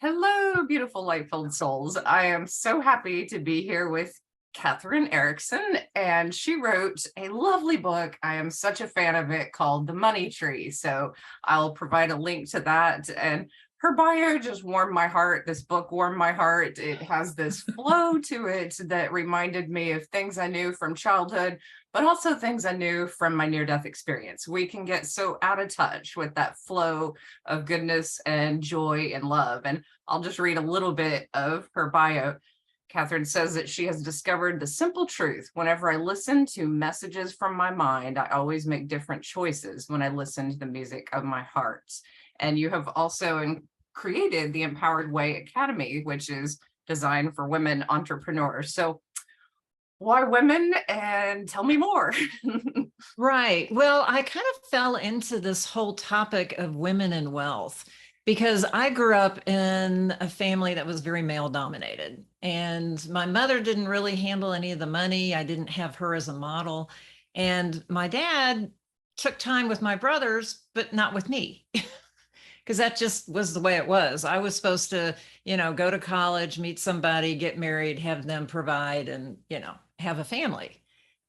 Hello, beautiful light-filled souls. I am so happy to be here with Kathryn Eriksen, and she wrote a lovely book. I am such a fan of it called The Money Tree. So I'll provide a link to that. And her bio just warmed my heart. This book warmed my heart. It has this flow to it that reminded me of things I knew from childhood, but also things I knew from my near-death experience. We can get so out of touch with that flow of goodness and joy and love. And I'll just read a little bit of her bio. Kathryn says that she has discovered the simple truth. Whenever I listen to messages from my mind, I always make different choices when I listen to the music of my heart. And you have also created the Empowered Way Academy, which is designed for women entrepreneurs. So why women? And tell me more. Right. Well, I kind of fell into this whole topic of women and wealth because I grew up in a family that was very male dominated. And my mother didn't really handle any of the money. I didn't have her as a model. And my dad took time with my brothers, but not with me. Because that just was the way it was. I was supposed to, go to college, meet somebody, get married, have them provide, and, have a family.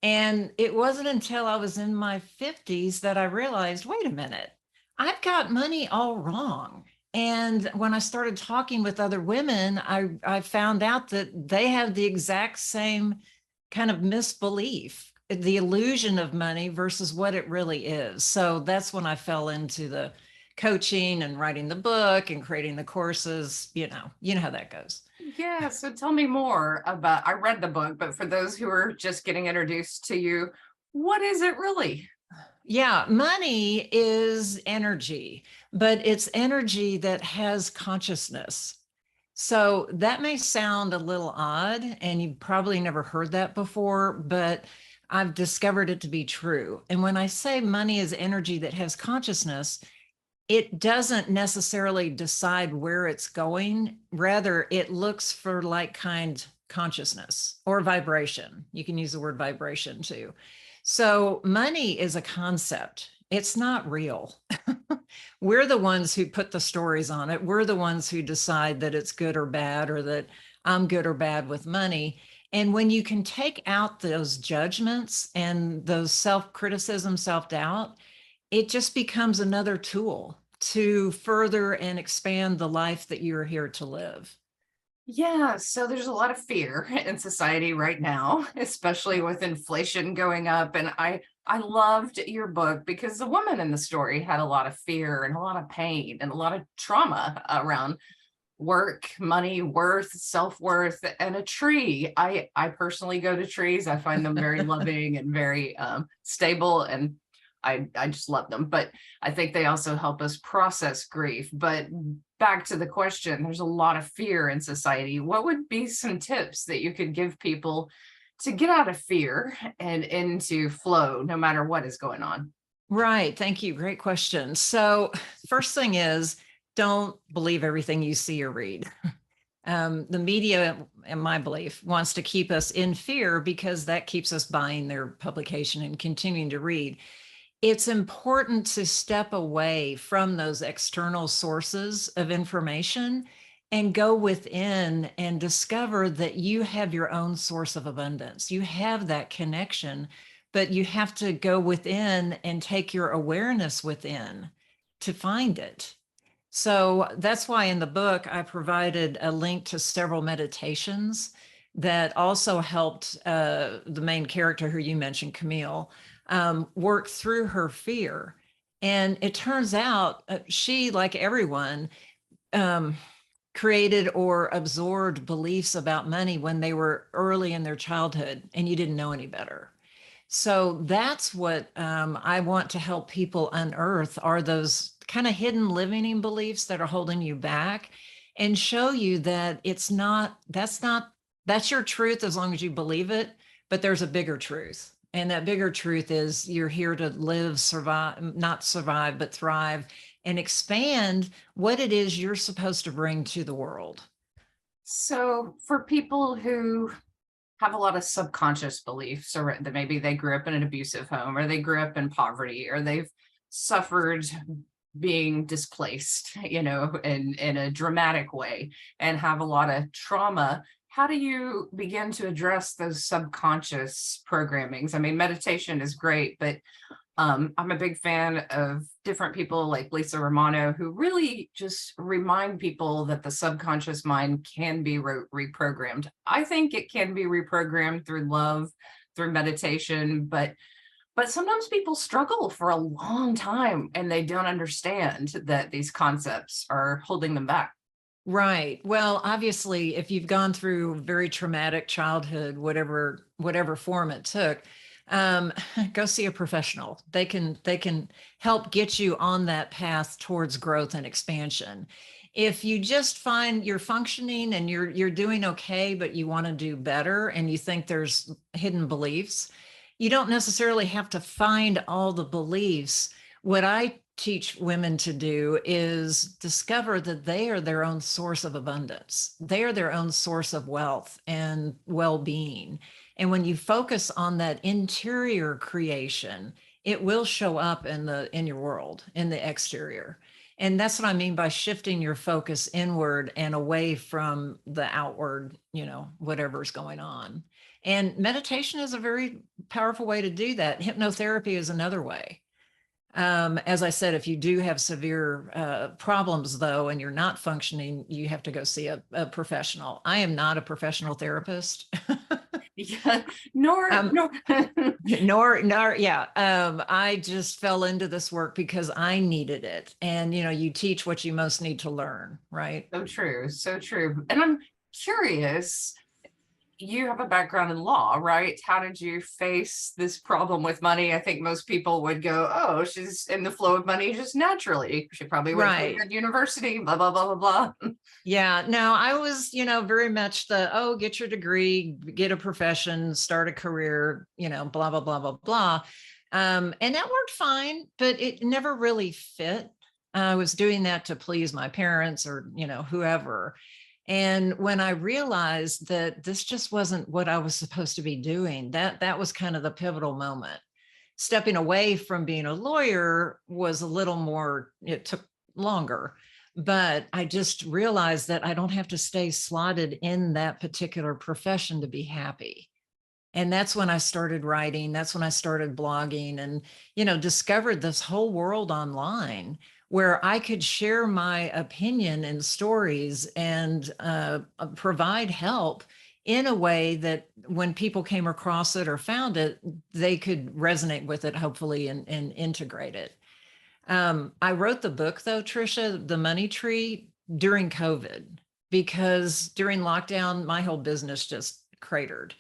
And it wasn't until I was in my 50s that I realized, wait a minute, I've got money all wrong. And when I started talking with other women, I found out that they have the exact same kind of misbelief, the illusion of money versus what it really is. So that's when I fell into the coaching and writing the book and creating the courses. You know how that goes. Yeah, so tell me more about, I read the book, but for those who are just getting introduced to you, what is it really? Yeah, money is energy, but it's energy that has consciousness. So that may sound a little odd, and you've probably never heard that before, but I've discovered it to be true. And when I say money is energy that has consciousness, it doesn't necessarily decide where it's going. Rather, it looks for like kind consciousness or vibration. You can use the word vibration too. So money is a concept. It's not real. We're the ones who put the stories on it. We're the ones who decide that it's good or bad, or that I'm good or bad with money. And when you can take out those judgments and those self-criticism, self-doubt, it just becomes another tool to further and expand the life that you're here to live. Yeah, so there's a lot of fear in society right now, especially with inflation going up. And I loved your book because the woman in the story had a lot of fear and a lot of pain and a lot of trauma around work, money, worth, self-worth, and a tree. I personally go to trees. I find them very loving and very stable, and I just love them. But I think they also help us process grief. But back to the question, there's a lot of fear in society. What would be some tips that you could give people to get out of fear and into flow, no matter what is going on? Right. Thank you. Great question. So, first thing is, don't believe everything you see or read. The media, in my belief, wants to keep us in fear because that keeps us buying their publication and continuing to read. It's important to step away from those external sources of information and go within and discover that you have your own source of abundance. You have that connection, but you have to go within and take your awareness within to find it. So that's why in the book, I provided a link to several meditations that also helped the main character who you mentioned, Camille, work through her fear. And it turns out she, like everyone, created or absorbed beliefs about money when they were early in their childhood and you didn't know any better. So that's what I want to help people unearth, are those kind of hidden limiting beliefs that are holding you back, and show you that that's your truth as long as you believe it, but there's a bigger truth. And that bigger truth is you're here to live, survive, not survive, but thrive and expand what it is you're supposed to bring to the world. So for people who have a lot of subconscious beliefs, or that maybe they grew up in an abusive home, or they grew up in poverty, or they've suffered being displaced, in a dramatic way, and have a lot of trauma. How do you begin to address those subconscious programmings? I mean, meditation is great, but I'm a big fan of different people like Lisa Romano, who really just remind people that the subconscious mind can be reprogrammed. I think it can be reprogrammed through love, through meditation, but sometimes people struggle for a long time and they don't understand that these concepts are holding them back. Right. Well, obviously, if you've gone through very traumatic childhood, whatever form it took, um, go see a professional. They can help get you on that path towards growth and expansion. If you just find you're functioning and you're doing okay, but you want to do better and you think there's hidden beliefs, you don't necessarily have to find all the beliefs. What I teach women to do is discover that they are their own source of abundance. They are their own source of wealth and well-being. And when you focus on that interior creation, it will show up in your world, in the exterior. And that's what I mean by shifting your focus inward and away from the outward, whatever's going on. And meditation is a very powerful way to do that. Hypnotherapy is another way. As I said, if you do have severe problems, though, and you're not functioning, you have to go see a professional. I am not a professional therapist. Yeah, nor, Um, nor. nor, yeah. I just fell into this work because I needed it. And, you teach what you most need to learn, right? So true, so true. And I'm curious, you have a background in law, right? How did you face this problem with money? I think most people would go, oh, she's in the flow of money just naturally. She probably went to a Right. good university, blah, blah, blah, blah, blah. Yeah, no, I was, very much get your degree, get a profession, start a career, blah, blah, blah, blah, blah. And that worked fine, but it never really fit. I was doing that to please my parents or, whoever. And when I realized that this just wasn't what I was supposed to be doing, that was kind of the pivotal moment. Stepping away from being a lawyer was a little more, it took longer, but I just realized that I don't have to stay slotted in that particular profession to be happy. And that's when I started writing. That's when I started blogging and, discovered this whole world online where I could share my opinion and stories and provide help in a way that when people came across it or found it, they could resonate with it, hopefully, and integrate it. I wrote the book, though, Trisha, The Money Tree, during COVID, because during lockdown, my whole business just cratered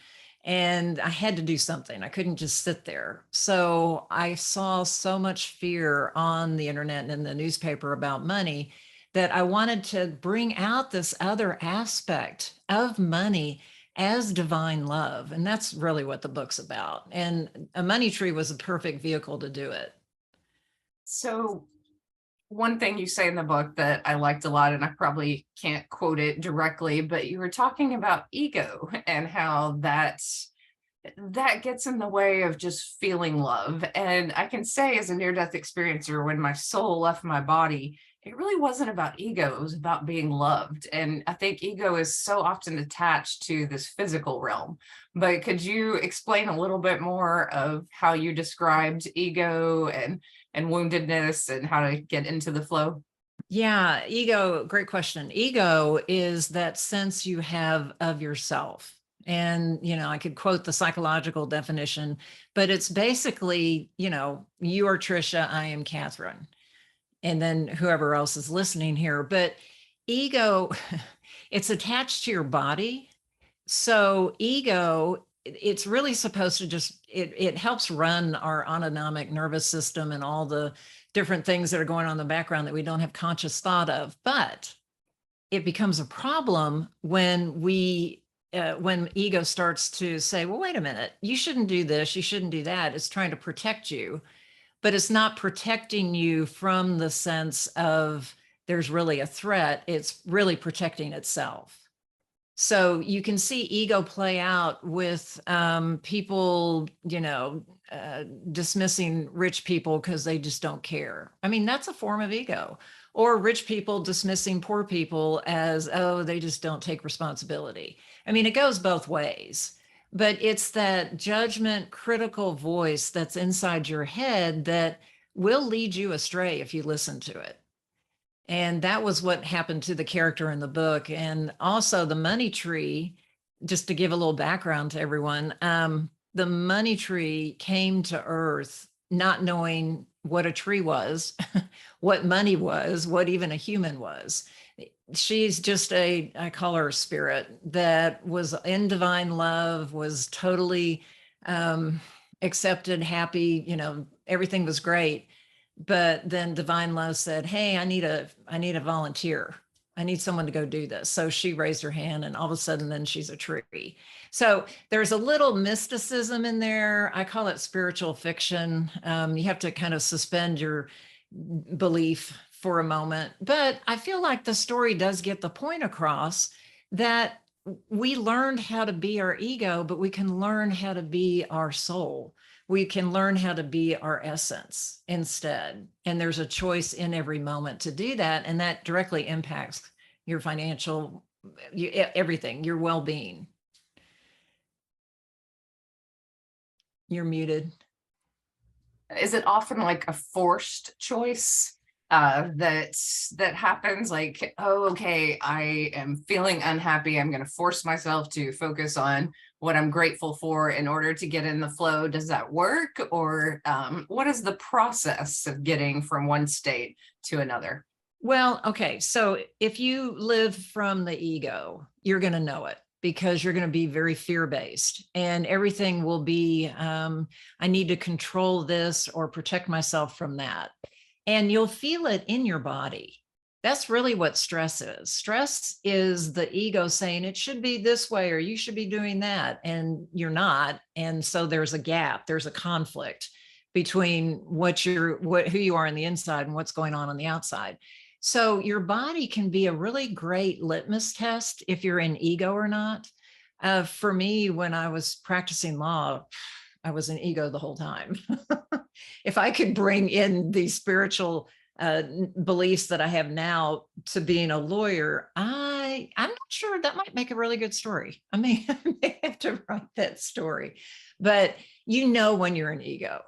and I had to do something. I couldn't just sit there. So I saw so much fear on the internet and in the newspaper about money that I wanted to bring out this other aspect of money as divine love. And that's really what the book's about. And A Money Tree was a perfect vehicle to do it. So one thing you say in the book that I liked a lot, and I probably can't quote it directly, but you were talking about ego and how that gets in the way of just feeling love. And I can say, as a near-death experiencer, when my soul left my body, it really wasn't about ego, it was about being loved. And I think ego is so often attached to this physical realm. But could you explain a little bit more of how you described ego and woundedness and how to get into the flow? Yeah, ego, great question. Ego is that sense you have of yourself. And, I could quote the psychological definition, but it's basically, you are Trisha, I am Kathryn, and then whoever else is listening here. But ego, it's attached to your body. So ego, it's really supposed to just, it helps run our autonomic nervous system and all the different things that are going on in the background that we don't have conscious thought of. But it becomes a problem when ego starts to say, well, wait a minute, you shouldn't do this, you shouldn't do that. It's trying to protect you, but it's not protecting you from the sense of there's really a threat. It's really protecting itself. So you can see ego play out with people, dismissing rich people because they just don't care. I mean, that's a form of ego. Or rich people dismissing poor people as, oh, they just don't take responsibility. I mean, it goes both ways, but it's that judgment, critical voice that's inside your head that will lead you astray if you listen to it. And that was what happened to the character in the book. And also the money tree, just to give a little background to everyone, the money tree came to Earth not knowing what a tree was, what money was, what even a human was. She's just I call her a spirit that was in divine love, was totally accepted, happy, everything was great. But then divine love said, hey, I need a volunteer. I need someone to go do this. So she raised her hand, and all of a sudden then she's a tree. So there's a little mysticism in there. I call it spiritual fiction. You have to kind of suspend your belief for a moment. But I feel like the story does get the point across that we learned how to be our ego, but we can learn how to be our soul. We can learn how to be our essence instead. And there's a choice in every moment to do that. And that directly impacts your financial, everything, your well-being. You're muted. Is it often like a forced choice that happens? Like, oh, okay, I am feeling unhappy. I'm going to force myself to focus on what I'm grateful for in order to get in the flow. Does that work? Or what is the process of getting from one state to another? Well, okay. So if you live from the ego, you're going to know it because you're going to be very fear-based, and everything will be, I need to control this or protect myself from that. And you'll feel it in your body. That's really what stress is. Stress is the ego saying it should be this way, or you should be doing that, and you're not. And so there's a gap, there's a conflict between who you are on the inside and what's going on the outside. So your body can be a really great litmus test if you're in ego or not. For me, when I was practicing law, I was in ego the whole time. If I could bring in the spiritual beliefs that I have now to being a lawyer, I'm not sure, that might make a really good story. I may have to write that story, but when you're an ego,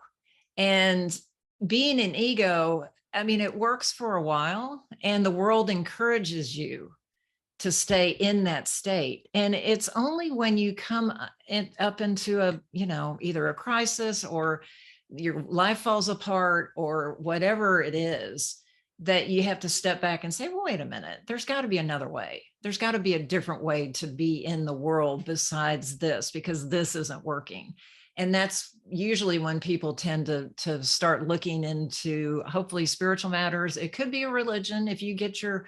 and being an ego, I mean, it works for a while, and the world encourages you to stay in that state. And it's only when you come up into either a crisis or your life falls apart or whatever it is, that you have to step back and say, well, wait a minute, there's got to be another way. There's got to be a different way to be in the world besides this, because this isn't working. And that's usually when people tend to start looking into hopefully spiritual matters. It could be a religion. If you get your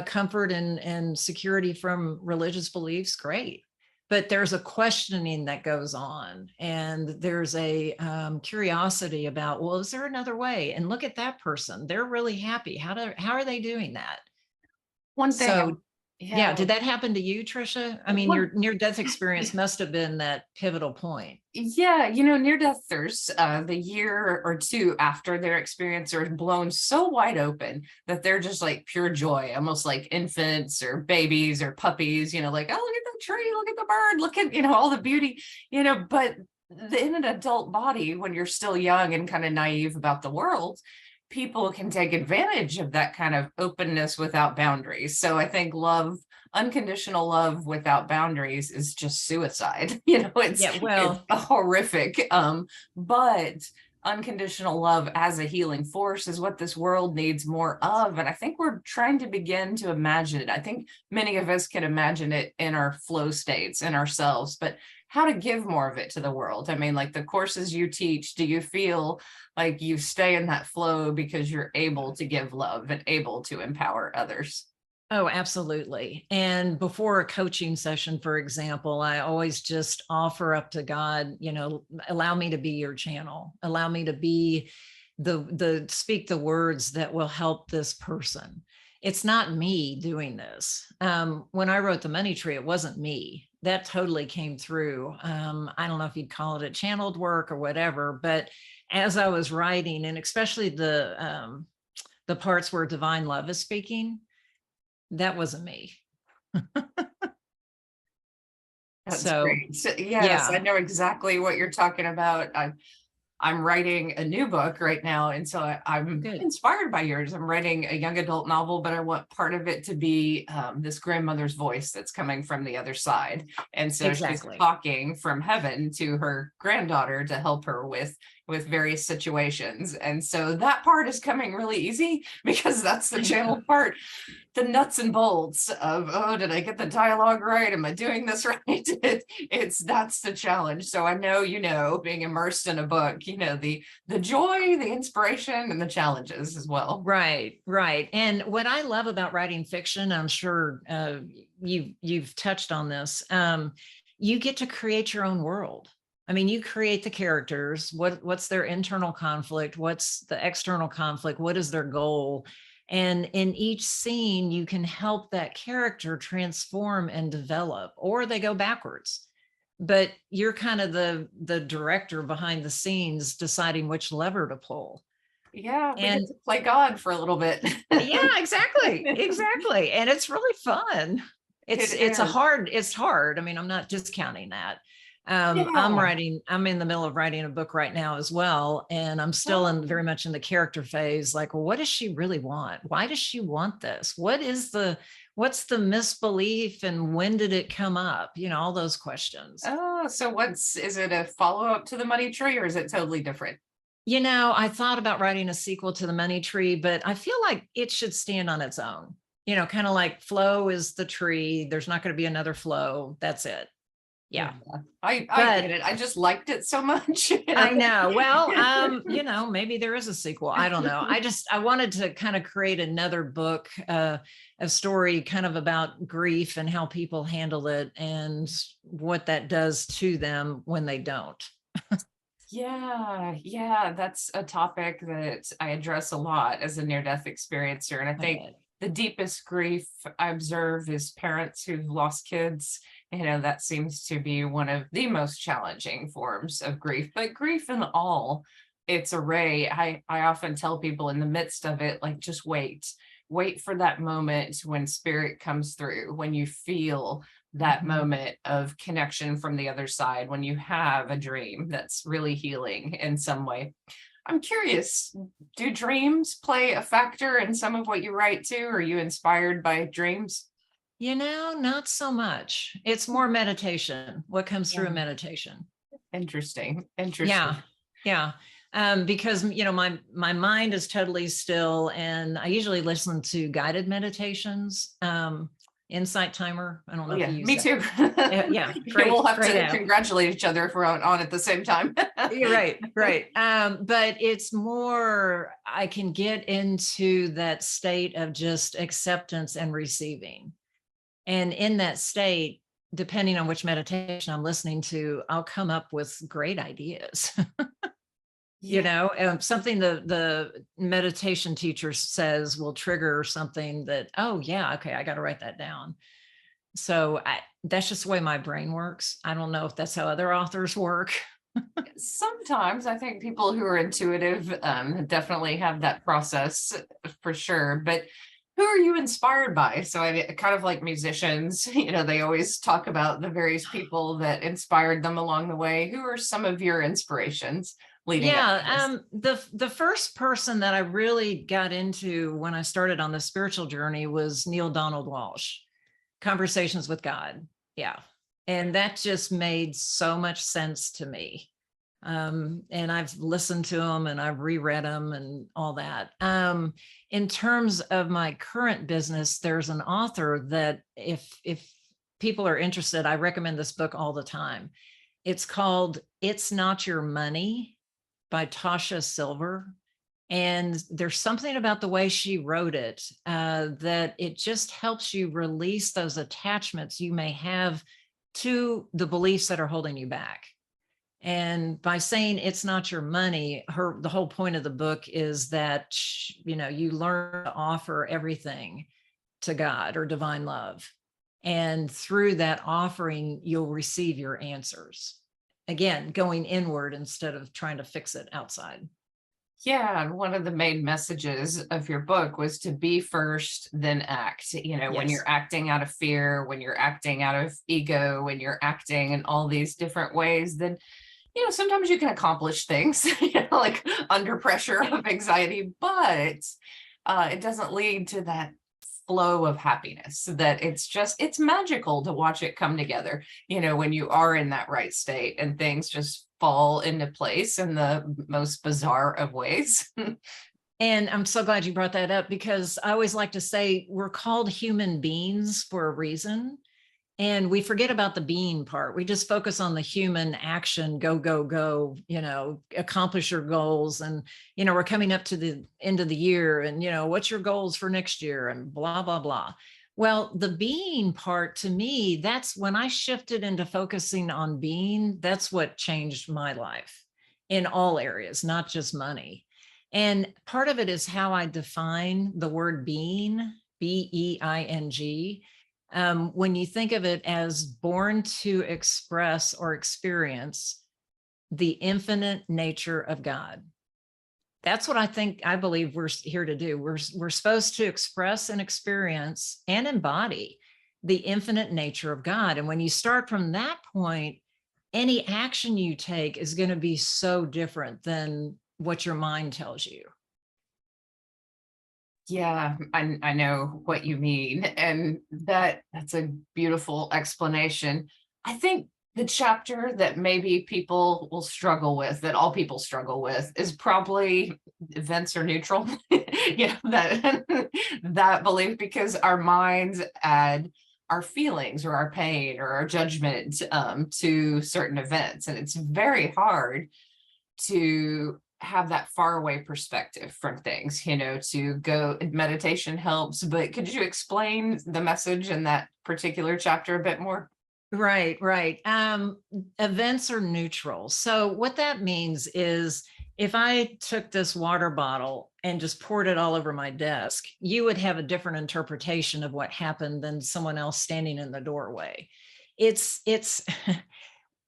comfort and security from religious beliefs, great. But there's a questioning that goes on, and there's a curiosity about, well, is there another way? And look at that person. They're really happy. How are they doing that? One thing, So yeah, did that happen to you, Trisha? I mean, your near-death experience must have been that pivotal point. Yeah, near-deathers, the year or two after their experience are blown so wide open that they're just like pure joy, almost like infants or babies or puppies, like, oh, look at the tree, look at the bird, look at, all the beauty, but in an adult body, when you're still young and kind of naive about the world, people can take advantage of that kind of openness without boundaries. So I think unconditional love without boundaries is just suicide. It's a horrific. But unconditional love as a healing force is what this world needs more of. And I think we're trying to begin to imagine it. I think many of us can imagine it in our flow states in ourselves, but how to give more of it to the world. I mean, like the courses you teach, do you feel like you stay in that flow because you're able to give love and able to empower others? Oh, absolutely. And before a coaching session, for example, I always just offer up to God, allow me to be your channel, allow me to be speak the words that will help this person. it's not me doing this. When I wrote The Money Tree, it wasn't me. That totally came through. I don't know if you'd call it a channeled work or whatever, but as I was writing, and especially the parts where divine love is speaking, that wasn't me. That's So great. So, yes, I yeah, know exactly what you're talking about. I'm writing a new book right now, and so I'm good. inspired by yours. I'm writing a young adult novel, but I want part of it to be this grandmother's voice that's coming from the other side, and so she's Exactly. talking from heaven to her granddaughter to help her with various situations, and so that part is coming really easy because that's the I know. channel part. The nuts and bolts of, oh, did I get the dialogue right? Am I doing this right? That's the challenge. So I know, being immersed in a book, the joy, the inspiration, and the challenges as well. Right, right. And what I love about writing fiction, I'm sure you've touched on this. You get to create your own world. I mean, you create the characters. What's their internal conflict? What's the external conflict? What is their goal? And in each scene, you can help that character transform and develop, or they go backwards. But you're kind of the director behind the scenes, deciding which lever to pull. Yeah, we get And to play God for a little bit. yeah, exactly. Exactly. And it's really fun. It is. It's hard. I mean, I'm not discounting that. Yeah. I'm in the middle of writing a book right now as well. And I'm still Oh, in very much in the character phase. Like, well, what does she really want? Why does she want this? What's the misbelief and when did it come up? All those questions. oh, so is it a follow-up to the Money Tree, or is it totally different? I thought about writing a sequel to The Money Tree, but I feel like it should stand on its own. Kind of like Flow is the tree. There's not going to be another Flow. That's it. Yeah, Yeah. I But get it. I just liked it so much. I know. Well, maybe there is a sequel. I don't know. I wanted to kind of create another book, a story kind of about grief and how people handle it and what that does to them when they don't. Yeah, that's a topic that I address a lot as a near-death experiencer. And I I think bet. the deepest grief I observe is parents who've lost kids. That seems to be one of the most challenging forms of grief, but grief in all its array. I often tell people in the midst of it, like, just wait for that moment when spirit comes through, when you feel that Mhm. moment of connection from the other side, when you have a dream that's really healing in some way. I'm curious, do dreams play a factor in some of what you write too? Are you inspired by dreams? Not so much. It's more meditation, what comes through in Yeah. meditation. Interesting. Yeah. Interesting. Yeah. Because my mind is totally still, and I usually listen to guided meditations. Insight Timer. I don't Oh know if you yeah, use me that. too. Yeah, Yeah, we'll have great to app. congratulate each other if we're on at the same time. You're right, right. But it's more, I can get into that state of just acceptance and receiving. And in that state, depending on which meditation I'm listening to, I'll come up with great ideas. Yeah. Something the meditation teacher says will trigger something that, oh yeah, okay, I got to write that down. So that's just the way my brain works. I don't know if that's how other authors work. Sometimes I think people who are intuitive definitely have that process for sure. But who are you inspired by? So I kind of like musicians, they always talk about the various people that inspired them along the way. Who are some of your inspirations leading up to this? Yeah, the first person that I really got into when I started on the spiritual journey was Neil Donald Walsh, Conversations with God. Yeah. And that just made so much sense to me. And I've listened to them and I've reread them and all that. In terms of my current business, there's an author that if people are interested, I recommend this book all the time. It's called It's Not Your Money by Tasha Silver. And there's something about the way she wrote it that it just helps you release those attachments you may have to the beliefs that are holding you back. And by saying it's not your money, the whole point of the book is that you learn to offer everything to God or divine love. And through that offering, you'll receive your answers. Again, going inward instead of trying to fix it outside. Yeah, and one of the main messages of your book was to be first, then act. When Yes. you're acting out of fear, when you're acting out of ego, when you're acting in all these different ways, then sometimes you can accomplish things, like under pressure of anxiety, but it doesn't lead to that flow of happiness that it's magical to watch it come together, when you are in that right state and things just fall into place in the most bizarre of ways. And I'm so glad you brought that up, because I always like to say we're called human beings for a reason. And we forget about the being part. We just focus on the human action, go, go, go, accomplish your goals. And, we're coming up to the end of the year and, what's your goals for next year and blah, blah, blah. Well, the being part, to me, that's when I shifted into focusing on being, that's what changed my life in all areas, not just money. And part of it is how I define the word being, BEING. When you think of it as born to express or experience the infinite nature of God. That's what I believe we're here to do. We're supposed to express and experience and embody the infinite nature of God. And when you start from that point, any action you take is going to be so different than what your mind tells you. Yeah, I know what you mean. And that's a beautiful explanation. I think the chapter that maybe people will struggle with, that all people struggle with, is probably events are neutral. That that belief, because our minds add our feelings or our pain or our judgment to certain events. And it's very hard to have that far away perspective from things, to go. Meditation helps, but could you explain the message in that particular chapter a bit more? Right, right. Events are neutral. So what that means is if I took this water bottle and just poured it all over my desk, you would have a different interpretation of what happened than someone else standing in the doorway. It's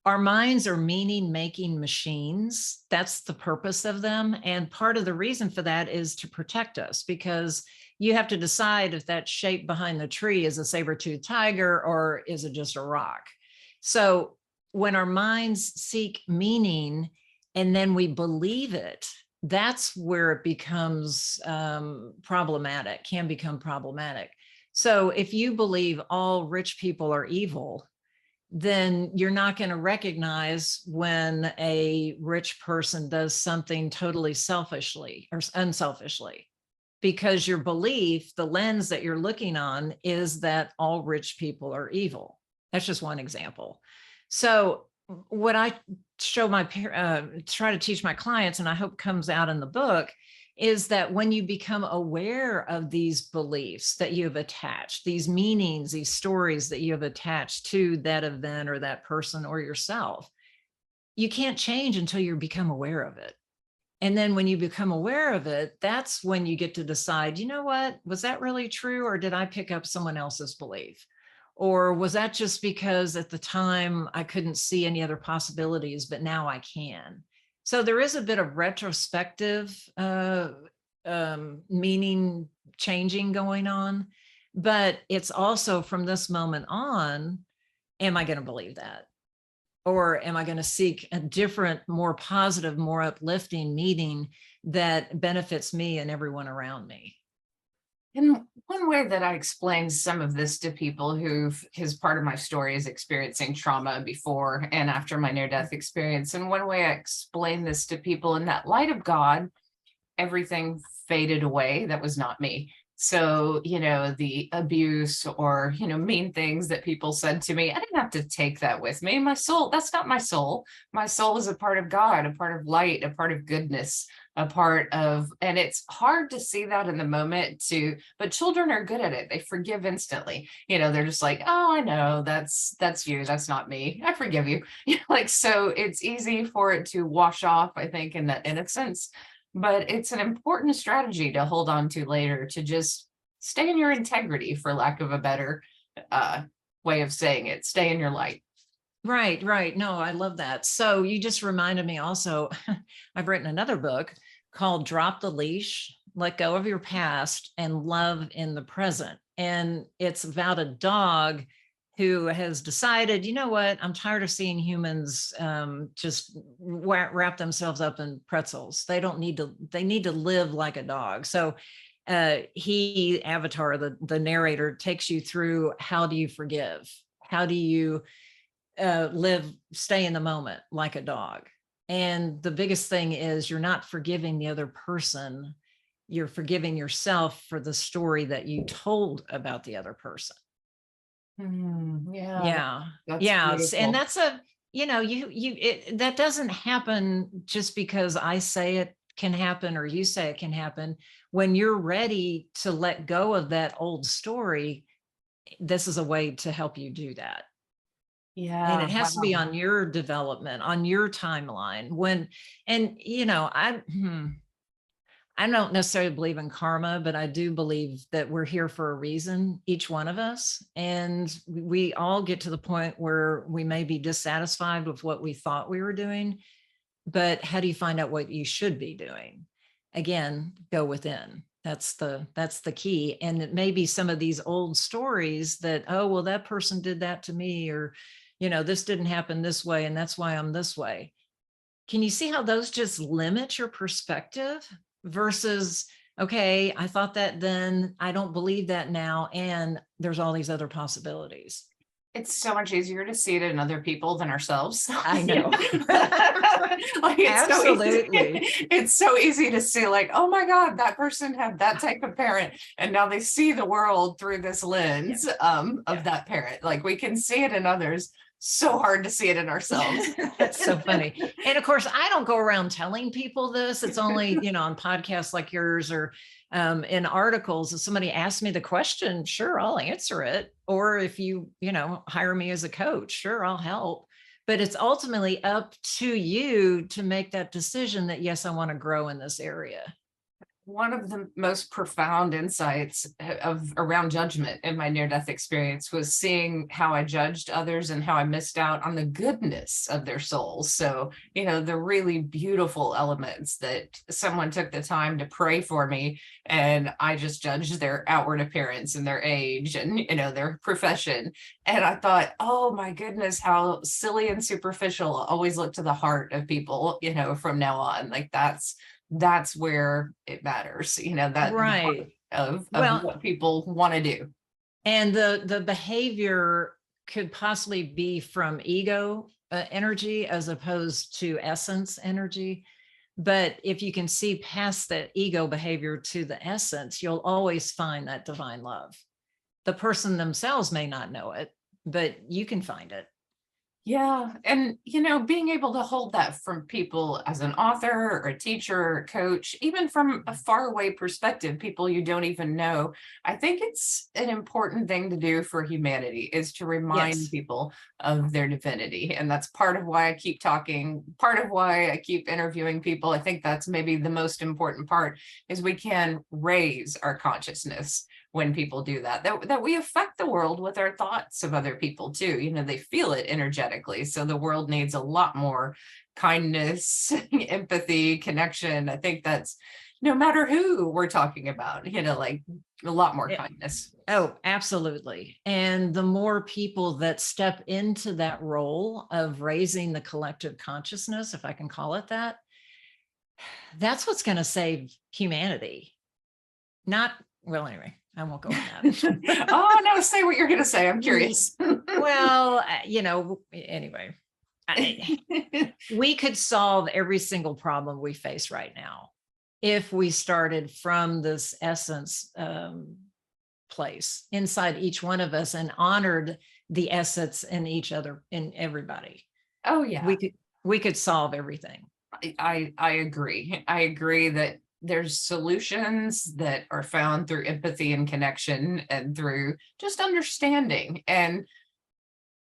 our minds are meaning making machines. That's the purpose of them. And part of the reason for that is to protect us, because you have to decide if that shape behind the tree is a saber-toothed tiger or is it just a rock. So when our minds seek meaning and then we believe it, that's where it becomes problematic, can become problematic. So if you believe all rich people are evil, then you're not going to recognize when a rich person does something totally selfishly or unselfishly, because your belief, the lens that you're looking on, is that all rich people are evil. That's just one example. So what I show try to teach my clients, and I hope comes out in the book, is that when you become aware of these beliefs that you have attached, these meanings, these stories that you have attached to that event or that person or yourself, you can't change until you become aware of it. And then when you become aware of it, that's when you get to decide, what, was that really true? Or did I pick up someone else's belief? Or was that just because at the time I couldn't see any other possibilities, but now I can? So there is a bit of retrospective meaning changing going on, but it's also from this moment on, am I going to believe that? Or am I going to seek a different, more positive, more uplifting meaning that benefits me and everyone around me? And one way that I explain some of this to people his part of my story is experiencing trauma before and after my near-death experience. And one way I explain this to people, in that light of God, everything faded away. That was not me. So, the abuse or, mean things that people said to me, I didn't have to take that with me. My soul, that's not my soul. My soul is a part of God, a part of light, a part of goodness, a part of, and it's hard to see that in the moment but children are good at it. They forgive instantly. They're just like, oh, I know that's you. That's not me. I forgive you. So it's easy for it to wash off, I think, in that innocence. But it's an important strategy to hold on to later, to just stay in your integrity, for lack of a better uh, way of saying it. Stay in your light. Right, right. No, I love that. So you just reminded me also, I've written another book called Drop the Leash, Let Go of Your Past and Love in the Present. And it's about a dog who has decided, you know what, I'm tired of seeing humans just wrap themselves up in pretzels. They don't need to, they need to live like a dog. So Avatar, the narrator, takes you through, how do you forgive? How do you stay in the moment like a dog? And the biggest thing is, you're not forgiving the other person, you're forgiving yourself for the story that you told about the other person. Yeah, Yeah. that's Yeah. And beautiful. that's a, that doesn't happen just because I say it can happen or you say it can happen. When you're ready to let go of that old story, this is a way to help you do that. And Yeah, it has to be wow. on your development, on your timeline. I don't necessarily believe in karma, but I do believe that we're here for a reason, each one of us. And we all get to the point where we may be dissatisfied with what we thought we were doing. But how do you find out what you should be doing? Again, go within. That's the key. And it may be some of these old stories that, oh, well, that person did that to me, or, this didn't happen this way, and that's why I'm this way. Can you see how those just limit your perspective versus, okay, I thought that then, I don't believe that now, and there's all these other possibilities. It's so much easier to see it in other people than ourselves. I know. Like it's so easy. Absolutely. It's so easy to see, like, oh my God, that person had that type of parent. And now they see the world through this Yeah. lens of that parent. Like we can see it in others. So hard to see it in ourselves. That's so funny. And of course, I don't go around telling people this. It's only, on podcasts like yours or in articles. If somebody asks me the question, sure, I'll answer it. Or if you hire me as a coach, sure, I'll help. But it's ultimately up to you to make that decision that, yes, I want to grow in this area. One of the most profound insights of around judgment in my near-death experience was seeing how I judged others and how I missed out on the goodness of their souls. So, the really beautiful elements that someone took the time to pray for me, and I just judged their outward appearance and their age and, their profession. And I thought, oh my goodness, how silly and superficial. I'll always look to the heart of people, from now on. Like that's where it matters, that the heart Right. of Well, what people want to do. and the behavior could possibly be from ego energy as opposed to essence energy. But if you can see past that ego behavior to the essence, you'll always find that divine love. The person themselves may not know it, but you can find it. Yeah. And, being able to hold that from people as an author or a teacher or a coach, even from a faraway perspective, people you don't even know, I think it's an important thing to do for humanity, is to remind Yes. people of their divinity. And that's part of why I keep talking, part of why I keep interviewing people. I think that's maybe the most important part, is we can raise our consciousness when people do that we affect the world with our thoughts of other people too. They feel it energetically. So the world needs a lot more kindness, empathy, connection. I think that's no matter who we're talking about, like a lot more kindness. Oh, absolutely. And the more people that step into that role of raising the collective consciousness, if I can call it that, that's what's going to save humanity. Well, anyway, I won't go on that. Oh, no, say what you're going to say. I'm curious. Well, anyway, we could solve every single problem we face right now if we started from this essence place inside each one of us and honored the essence in each other, in everybody. Oh, yeah. We could solve everything. I agree. I agree that there's solutions that are found through empathy and connection and through just understanding. And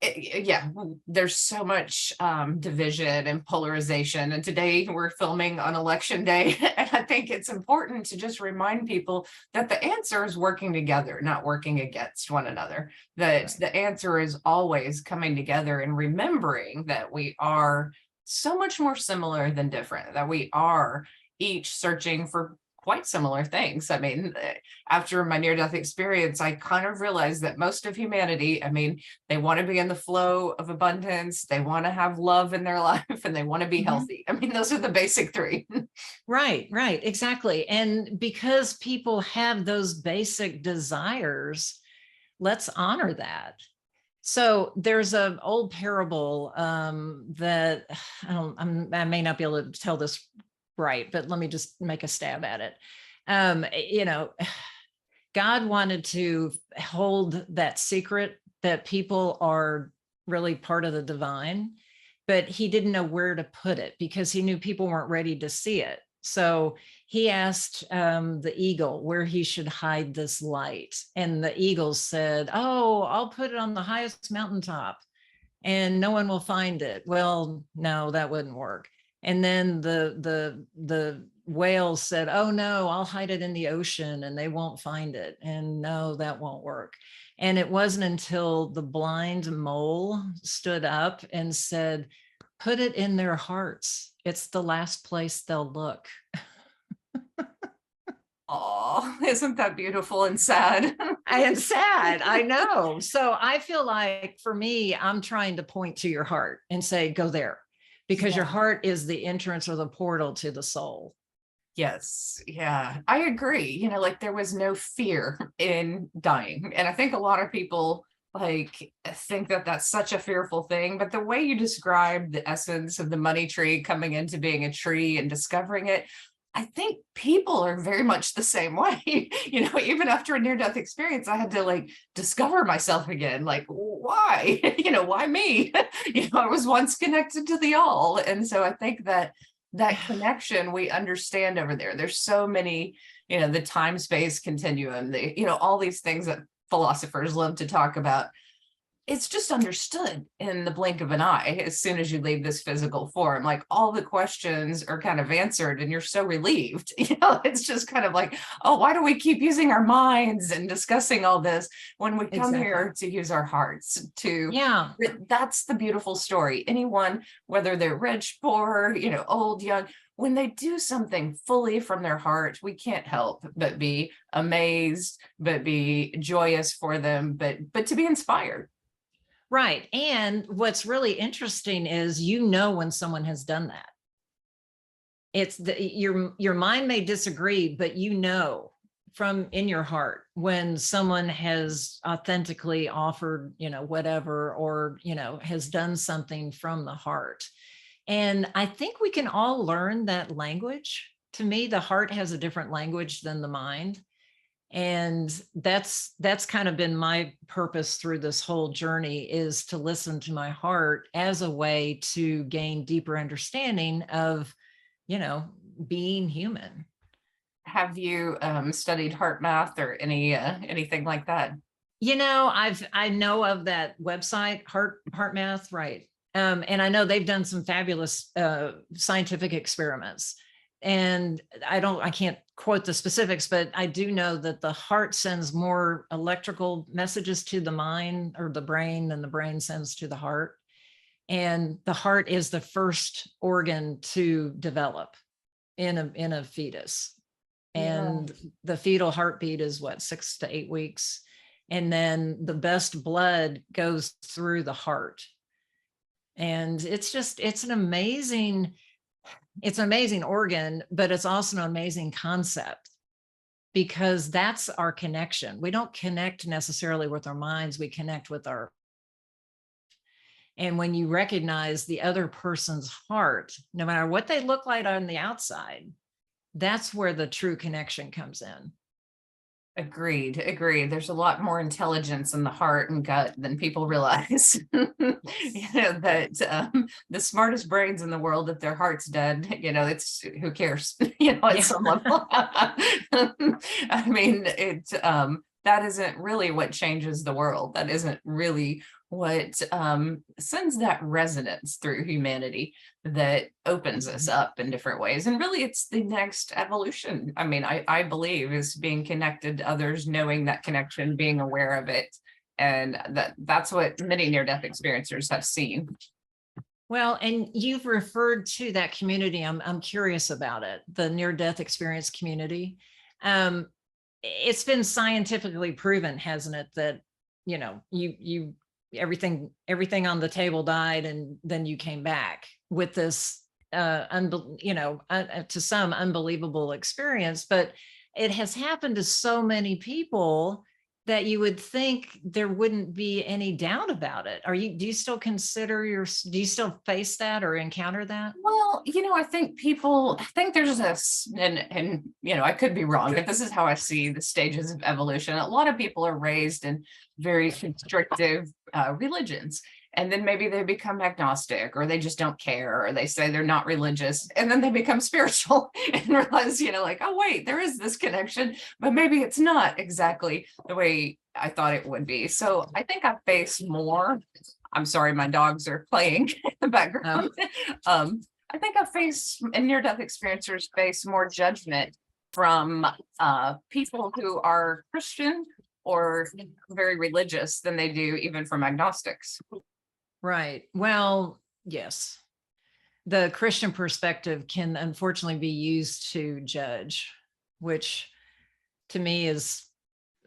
Yeah, there's so much division and polarization, and today we're filming on election day. And I think it's important to just remind people that the answer is working together, not working against one another, that Right. the answer is always coming together and remembering that we are so much more similar than different, that we are each searching for quite similar things. I mean, after my near death experience, I kind of realized that most of humanity, I mean, they want to be in the flow of abundance, they want to have love in their life, and they want to be Mhm. healthy. I mean, those are the basic three. Right, right, exactly. And because people have those basic desires, let's honor that. So there's an old parable that I may not be able to tell this right, but let me just make a stab at it. You know, God wanted to hold that secret that people are really part of the divine, but he didn't know where to put it because he knew people weren't ready to see it. So he asked the eagle where he should hide this light. And the eagle said, "Oh, I'll put it on the highest mountaintop and no one will find it." Well, no, that wouldn't work. And then the whale said, "Oh no, I'll hide it in the ocean and they won't find it." And no, that won't work. And it wasn't until the blind mole stood up and said, "Put it in their hearts. It's the last place they'll look." Oh, isn't that beautiful and sad? I am sad. I know. So I feel like for me, I'm trying to point to your heart and say, go there, because your Yeah. heart is the entrance or the portal to the soul. Yes, yeah, I agree. Like there was no fear in dying. And I think a lot of people like think that that's such a fearful thing. But the way you describe the essence of the money tree coming into being a tree and discovering it, I think people are very much the same way. Even after a near death experience, I had to like discover myself again. Like, why? Why me? I was once connected to the all. And so I think that connection we understand over there. There's so many, the time space continuum, all these things that philosophers love to talk about. It's just understood in the blink of an eye as soon as you leave this physical form. Like all the questions are kind of answered and you're so relieved. It's just kind of like, oh, why do we keep using our minds and discussing all this when we come Exactly. here to use our hearts to Yeah. that's the beautiful story. Anyone, whether they're rich, poor, old, young, when they do something fully from their heart, we can't help but be amazed, but be joyous for them, but to be inspired. Right. And what's really interesting is, when someone has done that. It's your mind may disagree, but from in your heart when someone has authentically offered, whatever, or, has done something from the heart. And I think we can all learn that language. To me, the heart has a different language than the mind. And that's kind of been my purpose through this whole journey, is to listen to my heart as a way to gain deeper understanding of, you know, being human. Have you studied heart math or anything like that? I know of that website, Heart Math, right? And I know they've done some fabulous scientific experiments. And I can't quote the specifics, but I do know that the heart sends more electrical messages to the mind or the brain than the brain sends to the heart. And the heart is the first organ to develop in a fetus. Yeah. And the fetal heartbeat is what, 6 to 8 weeks. And then the best blood goes through the heart. And it's an amazing organ, but it's also an amazing concept, because that's our connection. We don't connect necessarily with our minds, we connect with our. And when you recognize the other person's heart, no matter what they look like on the outside, that's where the true connection comes in. Agreed. Agreed. There's a lot more intelligence in the heart and gut than people realize. Yes. That the smartest brains in the world, if their heart's dead, it's who cares, at Yeah. some level. I mean, that isn't really what changes the world. That isn't really what sends that resonance through humanity that opens us up in different ways. And really, it's the next evolution. I mean, I believe is being connected to others, knowing that connection, being aware of it. And that's what many near-death experiencers have seen. Well, and you've referred to that community. I'm curious about it, the near-death experience community. It's been scientifically proven, hasn't it, that you everything on the table died, and then you came back with this to some unbelievable experience. But it has happened to so many people that you would think there wouldn't be any doubt about it. Do you still do you still face that or encounter that? Well, I think there's this, and I could be wrong, but this is how I see the stages of evolution. A lot of people are raised in very constrictive religions, and then maybe they become agnostic, or they just don't care, or they say they're not religious, and then they become spiritual and realize, like, oh wait, there is this connection, but maybe it's not exactly the way I thought it would be. So I think I face more. I'm sorry, my dogs are playing in the background. I think I face, and near-death experiencers face more judgment from people who are Christian or very religious than they do even from agnostics. Right. Well, yes. The Christian perspective can unfortunately be used to judge, which to me is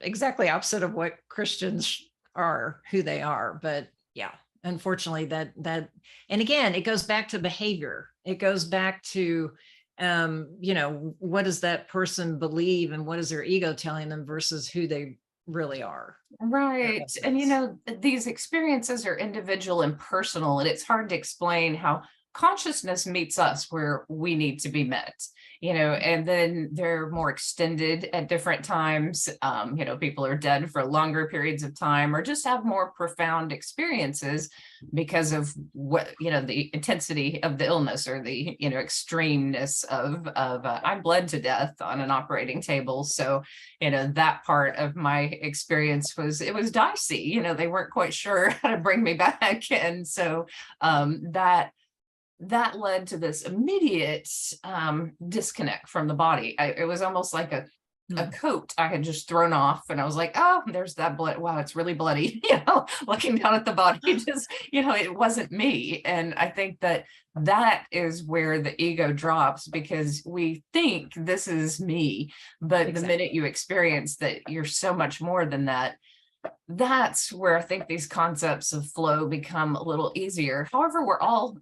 exactly opposite of what Christians are, who they are. But yeah, unfortunately that, and again, it goes back to behavior. It goes back to, what does that person believe and what is their ego telling them versus who they really are. Right. And these experiences are individual and personal, and it's hard to explain how consciousness meets us where we need to be met, and then they're more extended at different times. People are dead for longer periods of time or just have more profound experiences because of what, the intensity of the illness or the, extremeness of I bled to death on an operating table. So, that part of my experience was dicey. They weren't quite sure how to bring me back. And so that led to this immediate disconnect from the body. It was almost like a coat I had just thrown off, and I was like, oh, there's that blood. Wow, it's really bloody. Looking down at the body, just, it wasn't me. And I think that is where the ego drops, because we think this is me, but exactly. The minute you experience that you're so much more than that, that's where I think these concepts of flow become a little easier. However, we're all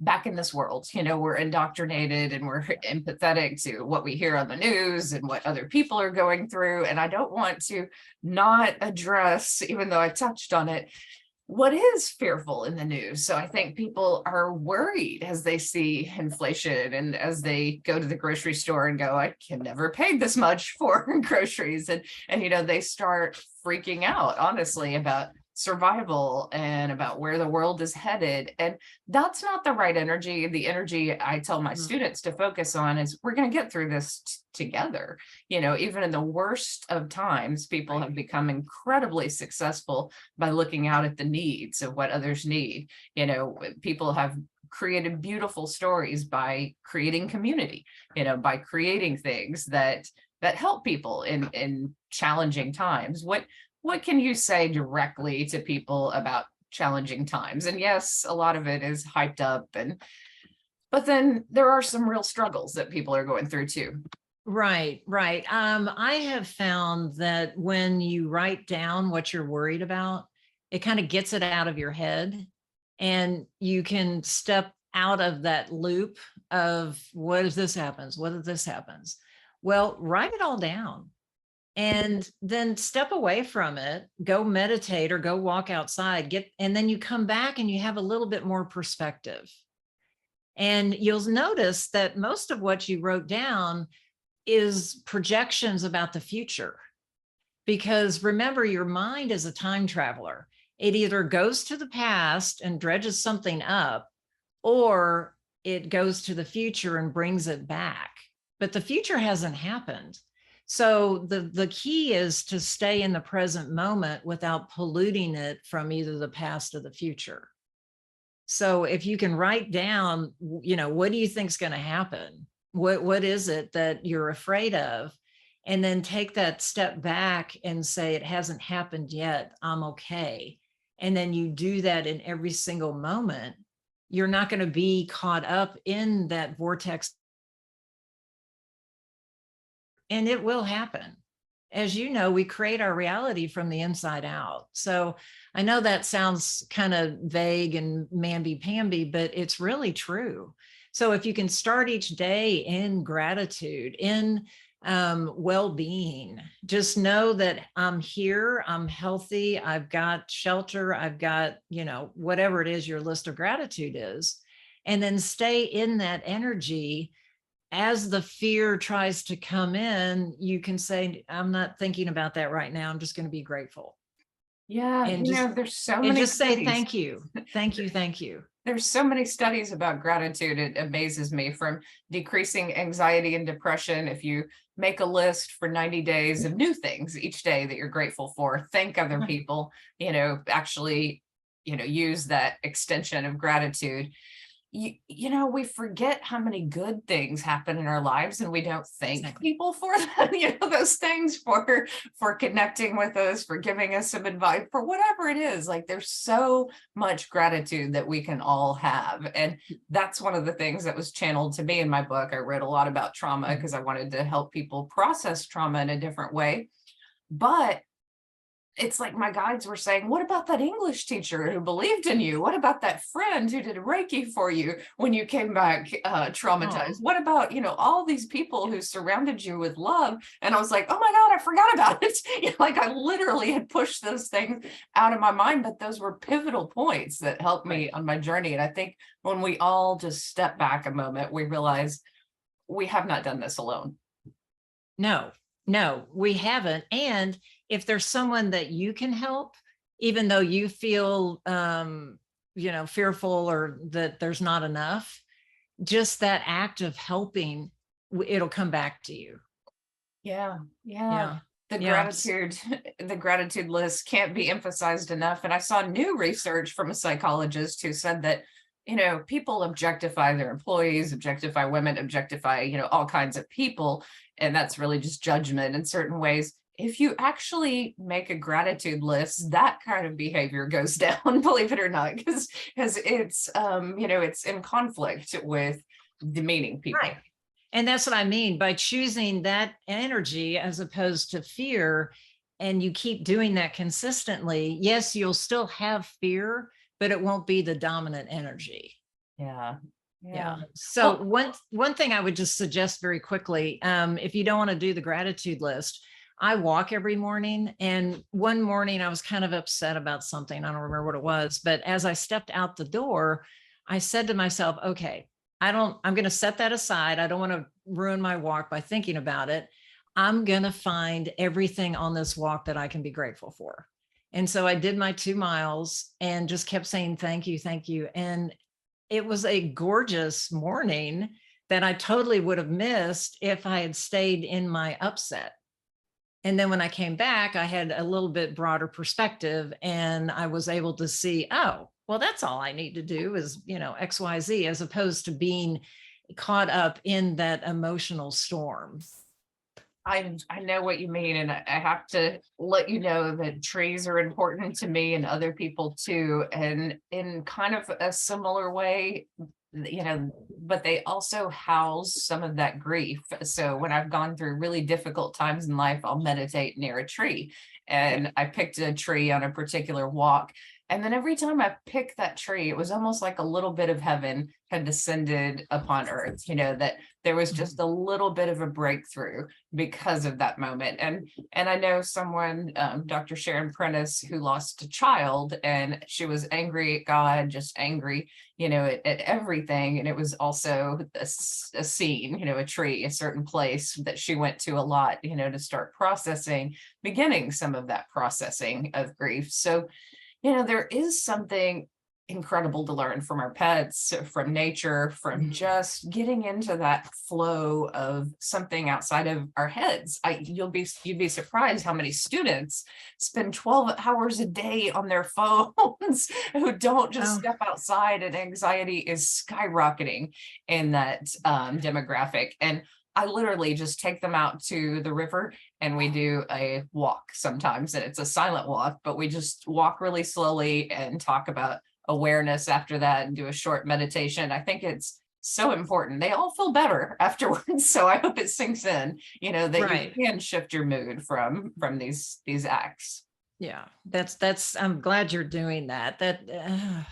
back in this world, we're indoctrinated and we're empathetic to what we hear on the news and what other people are going through. And I don't want to not address, even though I touched on it, what is fearful in the news. So I think people are worried as they see inflation and as they go to the grocery store and go, I can never pay this much for groceries. And they start freaking out, honestly, about survival and about where the world is headed. And that's not the right energy. The energy I tell my students to focus on is we're going to get through this together. Even in the worst of times, people have become incredibly successful by looking out at the needs of what others need. People have created beautiful stories by creating community, by creating things that help people in challenging times. What can you say directly to people about challenging times? And yes, a lot of it is hyped up, but then there are some real struggles that people are going through too. Right. I have found that when you write down what you're worried about, it kind of gets it out of your head, and you can step out of that loop of what if this happens? What if this happens? Well, write it all down. And then step away from it, go meditate or go walk outside, and then you come back and you have a little bit more perspective. And you'll notice that most of what you wrote down is projections about the future. Because remember, your mind is a time traveler. It either goes to the past and dredges something up, or it goes to the future and brings it back. But the future hasn't happened. So the key is to stay in the present moment without polluting it from either the past or the future. So if you can write down, what do you think is going to happen? What is it that you're afraid of? And then take that step back and say, it hasn't happened yet. I'm okay. And then you do that in every single moment. You're not going to be caught up in that vortex. And it will happen. As you know, we create our reality from the inside out. So I know that sounds kind of vague and mamby-pamby, but it's really true. So if you can start each day in gratitude, in well-being, just know that I'm here, I'm healthy, I've got shelter, I've got, whatever it is your list of gratitude is, and then stay in that energy. As the fear tries to come in, you can say, I'm not thinking about that right now. I'm just going to be grateful. Yeah, And just there's so and many just say studies. thank you. Thank you. Thank you. There's so many studies about gratitude. It amazes me, from decreasing anxiety and depression. If you make a list for 90 days of new things each day that you're grateful for, thank other people, actually, use that extension of gratitude. We forget how many good things happen in our lives, and we don't thank Exactly. people for that, those things, for connecting with us, for giving us some advice, for whatever it is. Like, there's so much gratitude that we can all have. And that's one of the things that was channeled to me in my book. I wrote a lot about trauma because I wanted to help people process trauma in a different way. But it's like my guides were saying, what about that English teacher who believed in you? What about that friend who did Reiki for you when you came back traumatized? What about, all these people who surrounded you with love? And I was like, oh my God, I forgot about it. Like, I literally had pushed those things out of my mind, but those were pivotal points that helped me on my journey. And I think when we all just step back a moment, we realize we have not done this alone. No, we haven't. And if there's someone that you can help, even though you feel, fearful or that there's not enough, just that act of helping, it'll come back to you. Yeah. Yeah. The Yeah. the gratitude list can't be emphasized enough. And I saw new research from a psychologist who said that, people objectify their employees, objectify women, objectify, all kinds of people. And that's really just judgment in certain ways. If you actually make a gratitude list, that kind of behavior goes down, believe it or not, because it's it's in conflict with demeaning people. Right. And that's what I mean by choosing that energy as opposed to fear. And you keep doing that consistently. Yes, you'll still have fear, but it won't be the dominant energy. Yeah. Yeah. So Well, one thing I would just suggest very quickly, if you don't want to do the gratitude list, I walk every morning. And one morning I was kind of upset about something. I don't remember what it was, but as I stepped out the door, I said to myself, okay, I'm going to set that aside. I don't want to ruin my walk by thinking about it. I'm going to find everything on this walk that I can be grateful for. And so I did my 2 miles and just kept saying, thank you, thank you. And it was a gorgeous morning that I totally would have missed if I had stayed in my upset. And then when I came back, I had a little bit broader perspective and I was able to see, oh, well, that's all I need to do is, X, Y, Z, as opposed to being caught up in that emotional storm. I know what you mean, and I have to let you know that trees are important to me and other people too, and in kind of a similar way, but they also house some of that grief. So when I've gone through really difficult times in life, I'll meditate near a tree, and I picked a tree on a particular walk. And then every time I picked that tree, it was almost like a little bit of heaven had descended upon earth, that there was just a little bit of a breakthrough because of that moment. And I know someone, Dr. Sharon Prentice, who lost a child, and she was angry at God, just angry, at everything. And it was also a scene, a tree, a certain place that she went to a lot, to start beginning some of that processing of grief. So, there is something incredible to learn from our pets, from nature, from Mhm. just getting into that flow of something outside of our heads. You'd be surprised how many students spend 12 hours a day on their phones who don't just Oh, step outside, and anxiety is skyrocketing in that demographic. And I literally just take them out to the river and we do a walk sometimes, and it's a silent walk, but we just walk really slowly and talk about awareness after that and do a short meditation. I think it's so important. They all feel better afterwards. So I hope it sinks in, that you right. can shift your mood from these acts. Yeah, that's I'm glad you're doing that. I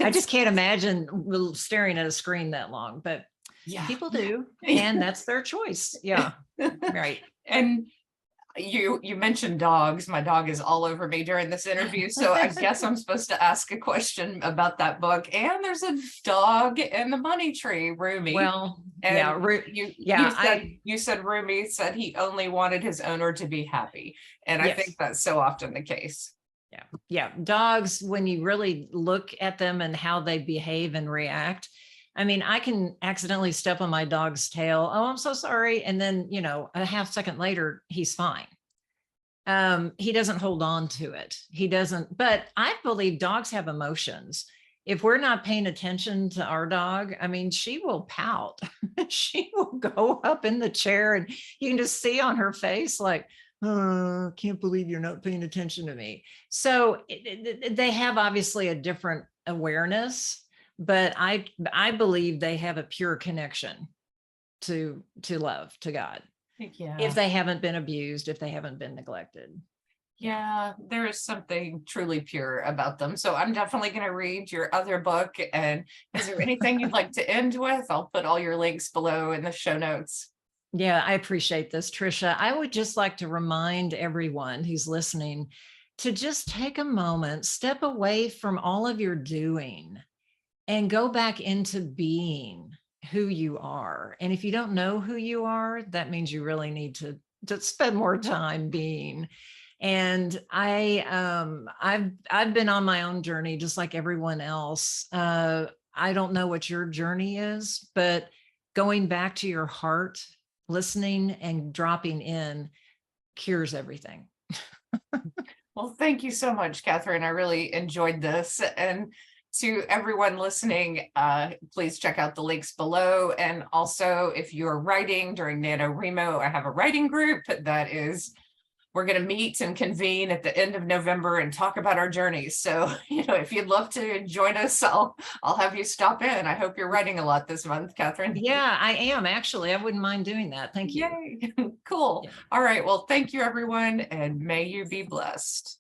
It's just can't imagine staring at a screen that long, but yeah. people do, and that's their choice. Yeah, right. And you mentioned dogs. My dog is all over me during this interview, so I guess I'm supposed to ask a question about that book. And there's a dog in the money tree, Rumi. Well, yeah, And you yeah, you said Rumi said he only wanted his owner to be happy. And I think yes. that's so often the case. Yeah. Yeah. Dogs, when you really look at them and how they behave and react, I mean, I can accidentally step on my dog's tail. Oh, I'm so sorry. And then, a half second later, he's fine. He doesn't hold on to it. He doesn't, but I believe dogs have emotions. If we're not paying attention to our dog, I mean, she will pout. She will go up in the chair and you can just see on her face, like, oh, can't believe you're not paying attention to me. So they have obviously a different awareness, but I believe they have a pure connection to love, to God, if Yeah. they haven't been abused, if they haven't been neglected. Yeah. Yeah, there is something truly pure about them. So I'm definitely going to read your other book. And is there anything you'd like to end with? I'll put all your links below in the show notes. Yeah, I appreciate this, Trisha. I would just like to remind everyone who's listening to just take a moment, step away from all of your doing, and go back into being who you are. And if you don't know who you are, that means you really need to spend more time being. And I've been on my own journey just like everyone else. I don't know what your journey is, but going back to your heart, listening and dropping in cures everything. Well, thank you so much, Kathryn. I really enjoyed this. And to everyone listening, please check out the links below. And also, if you're writing during NaNoWriMo, I have a writing group that is, we're going to meet and convene at the end of November and talk about our journeys. So, if you'd love to join us, I'll have you stop in. I hope you're writing a lot this month, Kathryn. Yeah, I am actually. I wouldn't mind doing that. Thank you. Yay. Cool. Yeah. All right. Well, thank you, everyone, and may you be blessed.